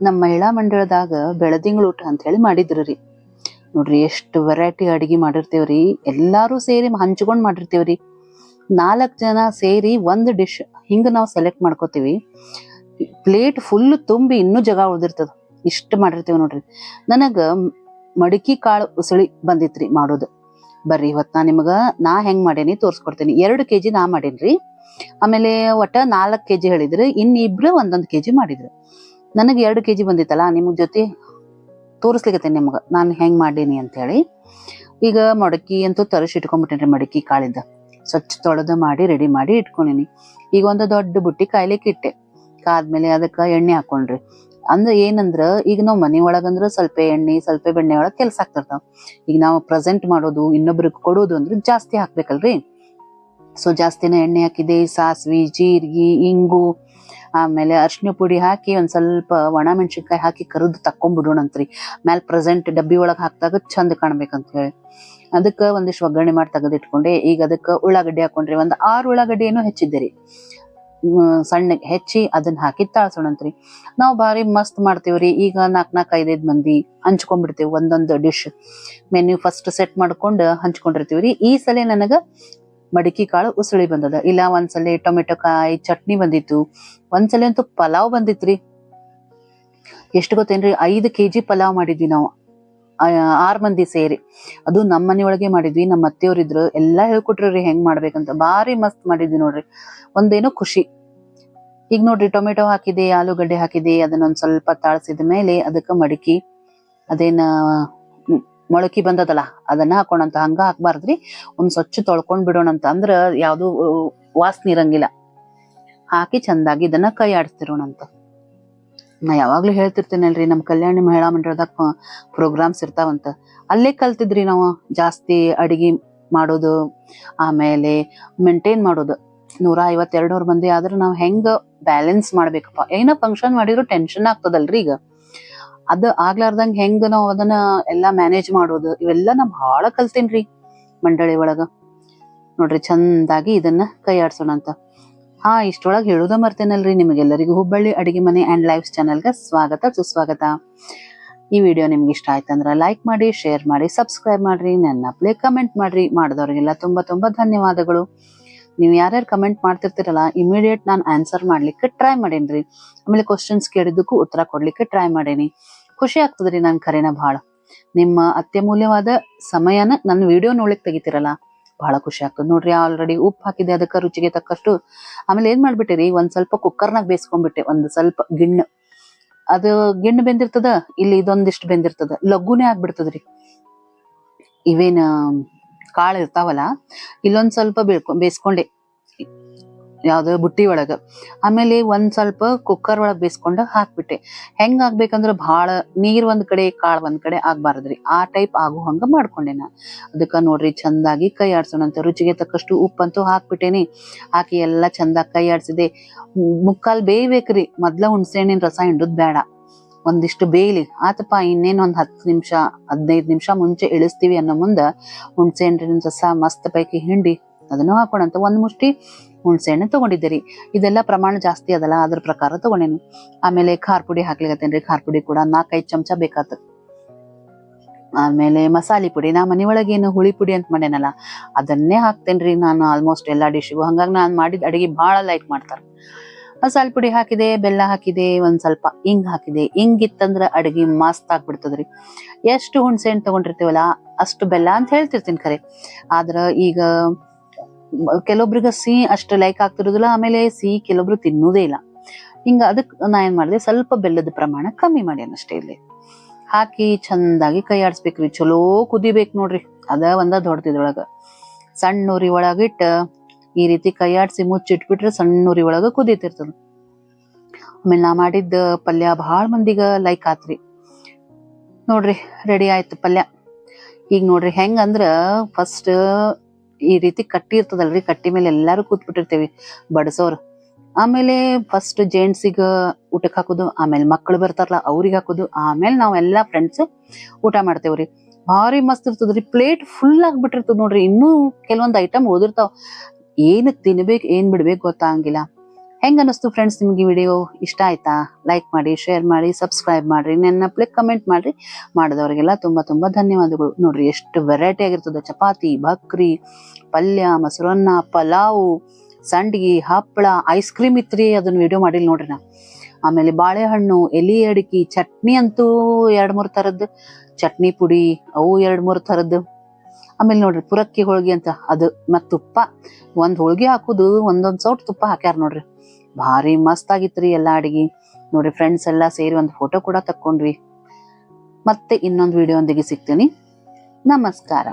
ನಮ್ಮ ಮಹಿಳಾ ಮಂಡಳದಾಗ ಬೆಳದಿಂಗಳ ಊಟ ಅಂತ ಹೇಳಿ ಮಾಡಿದ್ರಿ. ನೋಡ್ರಿ ಎಷ್ಟು ವೆರೈಟಿ ಅಡಿಗೆ ಮಾಡಿರ್ತೇವ್ರಿ. ಎಲ್ಲಾರು ಸೇರಿ ಹಂಚ್ಕೊಂಡ್ ಮಾಡಿರ್ತೇವ್ರಿ. 4 ಜನ ಸೇರಿ ಒಂದ್ ಡಿಶ್ ಹಿಂಗ ನಾವು ಸೆಲೆಕ್ಟ್ ಮಾಡ್ಕೋತೀವಿ. ಪ್ಲೇಟ್ ಫುಲ್ ತುಂಬಿ ಇನ್ನೂ ಜಗ ಉಳ್ದಿರ್ತದ. ಇಷ್ಟ ಮಾಡಿರ್ತೇವ್ ನೋಡ್ರಿ. ನನಗ ಮಡಕಿ ಕಾಳು ಉಸಳಿ ಬಂದಿತ್ರಿ ಮಾಡೋದು. ಬರ್ರಿ ಇವತ್ ನಾ ಹೆಂಗ್ ಮಾಡೇನಿ ತೋರ್ಸ್ಕೊಡ್ತೇನಿ. 2 kg ನಾ ಮಾಡೇನ್ರಿ. ಆಮೇಲೆ ಒಟ್ಟ 4 kg ಹೇಳಿದ್ರು. ಇನ್ನಿಬ್ರು 1 kg ಮಾಡಿದ್ರು. ನನಗ್ 2 kg ಬಂದಿತ್ತಲ್ಲ, ನಿಮ್ಗ್ ಜೊತೆ ತೋರಿಸ್ಲಿಕ್ಕತ್ತೇನೆ ನಿಮ್ಗ ನಾನ್ ಹೆಂಗ್ ಮಾಡೀನಿ ಅಂತ ಹೇಳಿ. ಈಗ ಮಡಕಿ ಅಂತೂ ತರಿಸಿ ಇಟ್ಕೊಂಡ್ಬಿಟ್ಟೇನ್ರಿ. ಮಡಕಿ ಕಾಳಿದ್ದ ಸ್ವಚ್ಛ ತೊಳೆದು ಮಾಡಿ ರೆಡಿ ಮಾಡಿ ಇಟ್ಕೊಂಡಿನಿ. ಈಗ ಒಂದು ದೊಡ್ಡ ಬುಟ್ಟಿ ಕಾಯ್ಲಿಕ್ಕೆ ಇಟ್ಟೆ. ಕಾದ್ಮೇಲೆ ಅದಕ್ಕ ಎಣ್ಣೆ ಹಾಕೊಂಡ್ರಿ. ಏನಂದ್ರ ಈಗ ನಾವ್ ಮನಿ ಒಳಗಂದ್ರ ಸ್ವಲ್ಪ ಎಣ್ಣೆ ಸ್ವಲ್ಪ ಬೆಣ್ಣೆ ಒಳಗ್ ಕೆಲ್ಸ ಆಗ್ತಿರ್ತಾವ. ಈಗ ನಾವು ಪ್ರೆಸೆಂಟ್ ಮಾಡೋದು ಇನ್ನೊಬ್ರಿಗೆ ಕೊಡೋದು ಅಂದ್ರೆ ಜಾಸ್ತಿ ಹಾಕ್ಬೇಕಲ್ರಿ. ಸೊ ಜಾಸ್ತಿನ ಎಣ್ಣೆ ಹಾಕಿದೆ. ಸಾಸ್ವಿ, ಜೀರಿಗೆ, ಇಂಗು, ಆಮೇಲೆ ಅರ್ಶಿನ ಪುಡಿ ಹಾಕಿ ಒಂದ್ ಸ್ವಲ್ಪ ಒಣ ಮೆಣಸಿನ್ಕಾಯಿ ಹಾಕಿ ಕರಿದು ತಕ್ಕೊಂಡ್ಬಿಡೋಣಂತ್ರಿ. ಮ್ಯಾಲ್ ಪ್ರೆಸೆಂಟ್ ಡಬ್ಬಿ ಒಳಗ್ ಹಾಕ್ದಾಗ ಚಂದ ಕಾಣ್ಬೇಕಂತ ಹೇಳಿ ಅದಕ್ಕ ಒಂದಿಷ್ಟು ಒಗ್ಗರಣೆ ಮಾಡಿ ತೆಗೆದಿಟ್ಕೊಂಡೆ. ಈಗ ಅದಕ್ಕ ಉಳ್ಳಾಗಡ್ಡಿ ಹಾಕೊಂಡ್ರಿ. 6 ಉಳ್ಳಾಗಡ್ಡಿಯನ್ನು ಹೆಚ್ಚಿದ್ದೀರಿ. ಸಣ್ಣಗೆ ಹೆಚ್ಚಿ ಅದನ್ನ ಹಾಕಿ ತಾಳ್ಸೋಣಂತ್ರಿ. ನಾವು ಭಾರಿ ಮಸ್ತ್ ಮಾಡ್ತೇವ್ರಿ. ಈಗ 4-5 ಮಂದಿ ಹಂಚ್ಕೊಂಡ್ಬಿಡ್ತೇವಿ. ಒಂದೊಂದು ಡಿಶ್ ಮೆನ್ಯೂ ಫಸ್ಟ್ ಸೆಟ್ ಮಾಡ್ಕೊಂಡು ಹಂಚ್ಕೊಂಡಿರ್ತೀವ್ರಿ. ಈ ಸಲ ನನಗ ಮಡಕಿ ಕಾಳು ಉಸುಳಿ ಬಂದದ. ಇಲ್ಲ ಒಂದ್ಸಲ ಟೊಮೆಟೊ ಕಾಯಿ ಚಟ್ನಿ ಬಂದಿತ್ತು. ಒಂದ್ಸಲ ಅಂತೂ ಪಲಾವ್ ಬಂದಿತ್ರಿ. ಎಷ್ಟು ಗೊತ್ತೇನ್ರಿ, 5 kg ಪಲಾವ್ ಮಾಡಿದ್ವಿ ನಾವು 6 ಮಂದಿ ಸೇರಿ. ಅದು ನಮ್ಮ ಮನೆಯೊಳಗೆ ಮಾಡಿದ್ವಿ. ನಮ್ಮ ಅತ್ತೆಯವ್ರಿದ್ರು, ಎಲ್ಲಾ ಹೇಳ್ಕೊಟ್ರಿ ಹೆಂಗ್ ಮಾಡ್ಬೇಕಂತ. ಭಾರಿ ಮಸ್ತ್ ಮಾಡಿದ್ವಿ ನೋಡ್ರಿ. ಒಂದೇನೋ ಖುಷಿ. ಈಗ ನೋಡ್ರಿ ಟೊಮೆಟೊ ಹಾಕಿದೆ, ಆಲೂಗಡ್ಡೆ ಹಾಕಿದೆ. ಅದನ್ನೊಂದ್ ಸ್ವಲ್ಪ ತಾಳ್ಸಿದ ಮೇಲೆ ಅದಕ್ಕ ಮಡಕಿ ಅದೇನ ಮೊಳಕಿ ಬಂದದಲ್ಲ ಅದನ್ನ ಹಾಕೋಣಂತ. ಹಂಗ ಹಾಕ್ಬಾರ್ದ್ರಿ. ಒಂದ್ ಸ್ವಚ್ಛ ತೊಳ್ಕೊಂಡ್ ಬಿಡೋಣಂತ. ಅಂದ್ರ ಯಾವ್ದು ವಾಸನೆ ಇರಂಗಿಲ್ಲ. ಹಾಕಿ ಚಂದಾಗಿ ಇದನ್ನ ಕೈ ಆಡಿಸ್ತಿರೋಣಂತ. ನಾ ಯಾವಾಗ್ಲೂ ಹೇಳ್ತಿರ್ತೇನಲ್ರಿ, ನಮ್ ಕಲ್ಯಾಣಿ ಮಹಿಳಾ ಮಂಡಳದಾಗ ಪ್ರೋಗ್ರಾಮ್ಸ್ ಇರ್ತಾವಂತ. ಅಲ್ಲೇ ಕಲ್ತಿದ್ರಿ ನಾವು ಜಾಸ್ತಿ ಅಡಿಗೆ ಮಾಡೋದು, ಆಮೇಲೆ ಮೇಂಟೈನ್ ಮಾಡೋದು. 150-200 ಮಂದಿ ಆದ್ರೆ ನಾವ್ ಹೆಂಗ ಬ್ಯಾಲೆನ್ಸ್ ಮಾಡ್ಬೇಕಪ್ಪ. ಏನೋ ಫಂಕ್ಷನ್ ಮಾಡಿದ್ರು ಟೆನ್ಷನ್ ಆಗ್ತದಲ್ರಿ. ಈಗ ಅದ ಆಗ್ಲಾರ್ದಂಗ ಹೆಂಗ ನಾವ್ ಅದನ್ನ ಎಲ್ಲಾ ಮ್ಯಾನೇಜ್ ಮಾಡೋದು, ಇವೆಲ್ಲಾ ನಾ ಬಹಳ ಕಲ್ತೇನ್ರಿ ಮಂಡಳಿ ಒಳಗ. ನೋಡ್ರಿ ಚಂದಾಗಿ ಇದನ್ನ ಕೈ ಆಡ್ಸೋಣಂತ. ಇಷ್ಟೊಳಗ್ ಹೇಳುದ ಮರ್ತೇನಲ್ರಿ ನಿಮಗೆಲ್ಲರಿಗೂ. ಹುಬ್ಬಳ್ಳಿ ಅಡಿಗೆ ಮನೆ ಅಂಡ್ ಲೈಫ್ ಚಾನೆಲ್ಗೆ ಸ್ವಾಗತ ಸುಸ್ವಾಗತ. ಈ ವಿಡಿಯೋ ನಿಮ್ಗೆ ಇಷ್ಟ ಆಯ್ತಂದ್ರ ಲೈಕ್ ಮಾಡಿ, ಶೇರ್ ಮಾಡಿ, ಸಬ್ಸ್ಕ್ರೈಬ್ ಮಾಡ್ರಿ. ನನ್ನ ಪ್ಲೇ ಕಮೆಂಟ್ ಮಾಡ್ರಿ. ಮಾಡಿದವ್ರಿಗೆಲ್ಲ ತುಂಬಾ ಧನ್ಯವಾದಗಳು. ನೀವು ಯಾರ್ಯಾರು ಕಮೆಂಟ್ ಮಾಡ್ತಿರ್ತೀರಲ್ಲ, ಇಮಿಡಿಯೇಟ್ ನಾನು ಆನ್ಸರ್ ಮಾಡ್ಲಿಕ್ಕೆ ಟ್ರೈ ಮಾಡೇನ್ರಿ. ಆಮೇಲೆ ಕ್ವಶನ್ಸ್ ಕೇಳಿದ್ದಕ್ಕೂ ಉತ್ತರ ಕೊಡ್ಲಿಕ್ಕೆ ಟ್ರೈ ಮಾಡೇನಿ. ಖುಷಿ ಆಗ್ತದ್ರಿ ನನ್ ಕರೆನ ಬಹಳ. ನಿಮ್ಮ ಅತ್ಯಮೂಲ್ಯವಾದ ಸಮಯನ ನನ್ನ ವಿಡಿಯೋ ನೋಡ್ಲಿಕ್ಕೆ ತೆಗಿತಿರಲ್ಲ, ಬಹಳ ಖುಷಿ ಆಗ್ತದೆ ನೋಡ್ರಿ. ಆಲ್ರೆಡಿ ಉಪ್ಪು ಹಾಕಿದೆ, ಅದಕ್ಕೆ ರುಚಿಗೆ ತಕ್ಕಷ್ಟು. ಆಮೇಲೆ ಏನ್ ಮಾಡ್ಬಿಟ್ಟಿರಿ, ಒಂದ್ ಸ್ವಲ್ಪ ಕುಕ್ಕರ್ನಾಗ ಬೇಯಿಸ್ಕೊಂಡ್ಬಿಟ್ಟೆ. ಒಂದ್ ಸ್ವಲ್ಪ ಅದು ಗಿಣ್ಣು ಬೆಂದಿರ್ತದ, ಇಲ್ಲಿ ಇದೊಂದಿಷ್ಟು ಬೆಂದಿರ್ತದ, ಲಘುನೇ ಆಗ್ಬಿಡ್ತದ್ರಿ. ಇವೇನ ಕಾಳು ಇರ್ತಾವಲ್ಲ, ಇಲ್ಲೊಂದ್ ಸ್ವಲ್ಪ ಬೇಯಿಸ್ಕೊಂಡೆ ಯಾವ್ದು ಬುಟ್ಟಿ ಒಳಗ. ಆಮೇಲೆ ಒಂದ್ ಸ್ವಲ್ಪ ಕುಕ್ಕರ್ ಒಳಗ್ ಬೇಯಿಸ್ಕೊಂಡ ಹಾಕ್ಬಿಟ್ಟೆ. ಹೆಂಗ್ ಆಗ್ಬೇಕಂದ್ರ ಬಹಳ ನೀರ್ ಒಂದ್ ಕಡೆ ಕಾಳು ಒಂದ್ ಕಡೆ ಆಗ್ಬಾರ್ದ್ರಿ. ಆ ಟೈಪ್ ಆಗು ಹಂಗ ಮಾಡ್ಕೊಂಡೆ ನಾ. ಅದಕ್ಕ ನೋಡ್ರಿ ಚಂದಾಗಿ ಕೈ ಆಡ್ಸೋಣಂತ. ರುಚಿಗೆ ತಕ್ಕಷ್ಟು ಉಪ್ಪಂತೂ ಹಾಕ್ಬಿಟ್ಟೇನಿ. ಹಾಕಿ ಎಲ್ಲಾ ಚಂದಾಗಿ ಕೈ ಆಡ್ಸಿದೆ. ಮುಕ್ಕಾಲ್ ಬೇಯ್ಬೇಕ್ರಿ. ಮೊದ್ಲ ಹುಣ್ಸೆ ಹಣ್ಣಿನ ರಸ ಹಿಂಡುದ್ ಬೇಡ. ಒಂದಿಷ್ಟು ಬೇಯ್ಲಿ ಆತಪ್ಪ. ಇನ್ನೇನ್ ಒಂದ್ 10 ನಿಮಿಷ 15 ನಿಮಿಷ ಮುಂಚೆ ಇಳಿಸ್ತೀವಿ ಅನ್ನೋ ಮುಂದ ಹುಣ್ಸೆ ಹಣ್ಣಿನ ರಸ ಮಸ್ತ್ ಪೈಕಿ ಹಿಂಡಿ ಅದನ್ನು ಹಾಕೋಣಂತ. 1 ಮುಷ್ಟಿ ಹುಣ್ಸೆ ಹಣ್ಣು ತಗೊಂಡಿದ್ದೀರಿ. ಇದೆಲ್ಲ ಪ್ರಮಾಣ ಜಾಸ್ತಿ ಅದಲ್ಲ, ಅದ್ರ ಪ್ರಕಾರ ತಗೊಂಡೇನು. ಆಮೇಲೆ ಖಾರ ಪುಡಿ ಹಾಕ್ಲಿಕತ್ತೇನ್ರಿ. ಖಾರ ಪುಡಿ ಕೂಡ 4-5 ಚಮಚ ಬೇಕಾತ. ಆಮೇಲೆ ಮಸಾಲೆ ಪುಡಿ, ನಾ ಮನಿ ಒಳಗೇನು ಹುಳಿ ಪುಡಿ ಅಂತ ಮಾಡೇನಲ್ಲ, ಅದನ್ನೇ ಹಾಕ್ತೇನ್ರಿ ನಾನು ಆಲ್ಮೋಸ್ಟ್ ಎಲ್ಲಾ ಡಿಶ್ಗೂ. ಹಂಗಾಗಿ ನಾನ್ ಮಾಡಿದ ಅಡಿಗೆ ಬಹಳ ಲೈಕ್ ಮಾಡ್ತಾರ. ಮಸಾಲೆ ಪುಡಿ ಹಾಕಿದೆ, ಬೆಲ್ಲ ಹಾಕಿದೆ, ಒಂದ್ ಸ್ವಲ್ಪ ಇಂಗ್ ಹಾಕಿದೆ. ಇಂಗಿತ್ತಂದ್ರ ಅಡಿಗೆ ಮಸ್ತ್ ಆಗ್ಬಿಡ್ತದ್ರಿ. ಎಷ್ಟು ಹುಣ್ಸೆ ಹಣ್ಣು ತಗೊಂಡಿರ್ತೀವಲ್ಲ ಅಷ್ಟು ಬೆಲ್ಲ ಅಂತ ಹೇಳ್ತಿರ್ತೀನಿ ಖರೆ. ಆದ್ರ ಈಗ ಕೆಲವೊಬ್ರಿಗೆ ಸಿಹಿ ಅಷ್ಟು ಲೈಕ್ ಆಗ್ತಿರೋದಿಲ್ಲ. ಆಮೇಲೆ ಸಿಹಿ ಕೆಲವೊಬ್ರು ತಿನ್ನೋದೇ ಇಲ್ಲ. ಹಿಂಗ ಅದಕ್ ನಾ ಏನ್ ಮಾಡಿದೆ, ಸ್ವಲ್ಪ ಬೆಲ್ಲದ ಪ್ರಮಾಣ ಕಮ್ಮಿ ಮಾಡ್ಯಾನ ಅಷ್ಟೇ. ಇಲ್ಲಿ ಹಾಕಿ ಚಂದಾಗಿ ಕೈ ಆಡ್ಸ್ಬೇಕ್ರಿ. ಚಲೋ ಕುದಿಬೇಕ್ ನೋಡ್ರಿ. ಅದ ಒಂದ ದೊಡ್ಡದಿದ್ರೊಳಗ ಸಣ್ಣ ಉರಿ ಒಳಗಿಟ್ಟ ಈ ರೀತಿ ಕೈ ಆಡ್ಸಿ ಮುಚ್ಚಿಟ್ಬಿಟ್ರೆ ಸಣ್ಣ ಉರಿ ಒಳಗ ಕುದೀತಿರ್ತದ. ಆಮೇಲೆ ನಾ ಮಾಡಿದ್ದ ಪಲ್ಯ ಬಹಳ ಮಂದಿಗ ಲೈಕ್ ಆತ್ರಿ. ನೋಡ್ರಿ ರೆಡಿ ಆಯ್ತು ಪಲ್ಯ. ಈಗ ನೋಡ್ರಿ ಹೆಂಗ ಅಂದ್ರ, ಫಸ್ಟ್ ಈ ರೀತಿ ಕಟ್ಟಿ ಇರ್ತದಲ್ರಿ, ಕಟ್ಟಿ ಮೇಲೆ ಎಲ್ಲಾರು ಕೂತ್ಬಿಟ್ಟಿರ್ತೇವಿ ಬಡಸೋರ್. ಆಮೇಲೆ ಫಸ್ಟ್ ಜೆಂಟ್ಸಿಗ ಊಟಕ್ ಹಾಕೋದು, ಆಮೇಲೆ ಮಕ್ಕಳು ಬರ್ತಾರಲ್ಲ ಅವ್ರಿಗೆ ಹಾಕೋದು, ಆಮೇಲೆ ನಾವೆಲ್ಲಾ ಫ್ರೆಂಡ್ಸ್ ಊಟ ಮಾಡ್ತೇವ್ರಿ. ಭಾರಿ ಮಸ್ತ್ ಇರ್ತದ್ರಿ. ಪ್ಲೇಟ್ ಫುಲ್ ಆಗ್ಬಿಟ್ಟಿರ್ತದ ನೋಡ್ರಿ. ಇನ್ನೂ ಕೆಲವೊಂದ್ ಐಟಮ್ ಉಳಿದಿರ್ತಾವ. ಏನ್ ತಿನ್ಬೇಕ್ ಏನ್ ಬಿಡ್ಬೇಕ್ ಗೊತ್ತಾಗಂಗಿಲ್ಲ. ಹೆಂಗ ಅನಿಸ್ತು ಫ್ರೆಂಡ್ಸ್ ನಿಮ್ಗೆ ವಿಡಿಯೋ ಇಷ್ಟ ಆಯ್ತಾ? ಲೈಕ್ ಮಾಡಿ, ಶೇರ್ ಮಾಡಿ, ಸಬ್ಸ್ಕ್ರೈಬ್ ಮಾಡ್ರಿ, ನೆನಪ್ಲೆ ಕಮೆಂಟ್ ಮಾಡ್ರಿ. ಮಾಡಿದವರಿಗೆಲ್ಲ ತುಂಬಾ ಧನ್ಯವಾದಗಳು. ನೋಡ್ರಿ ಎಷ್ಟು ವೆರೈಟಿ ಆಗಿರ್ತದೆ. ಚಪಾತಿ, ಭಕ್ರಿ, ಪಲ್ಯ, ಮೊಸರನ್ನ, ಪಲಾವು, ಸಂಡಿಗೆ, ಹಪ್ಪಳ, ಐಸ್ ಕ್ರೀಮ್ ಇತ್ರಿ, ಅದನ್ನ ವಿಡಿಯೋ ಮಾಡಿಲ್ಲ ನೋಡ್ರಿ ನಾ. ಆಮೇಲೆ ಬಾಳೆಹಣ್ಣು, ಎಲಿ ಅಡಿಕೆ, ಚಟ್ನಿ ಅಂತೂ 2-3 ತರದ್ದು, ಚಟ್ನಿ ಪುಡಿ ಅವು 2-3 ತರದ್ದು. ಆಮೇಲೆ ನೋಡ್ರಿ ಪುರಕ್ಕಿ ಹೋಳ್ಗಿ ಅಂತ ಅದು, ಮತ್ ತುಪ್ಪ. ಒಂದ್ ಹೋಳ್ಗಿ ಹಾಕುದು ಒಂದೊಂದ್ ಸೌಟ್ ತುಪ್ಪ ಹಾಕ್ಯಾರ ನೋಡ್ರಿ. ಭಾರಿ ಮಸ್ತ್ ಆಗಿತ್ರಿ ಎಲ್ಲಾ ಅಡಿಗೆ. ನೋಡ್ರಿ ಫ್ರೆಂಡ್ಸ್ ಎಲ್ಲಾ ಸೇರಿ ಒಂದ್ ಫೋಟೋ ಕೂಡ ತಕ್ಕೊಂಡ್ವಿ. ಮತ್ತೆ ಇನ್ನೊಂದು ವಿಡಿಯೋ ಒಂದಿಗೆ ಸಿಗ್ತೀನಿ. ನಮಸ್ಕಾರ.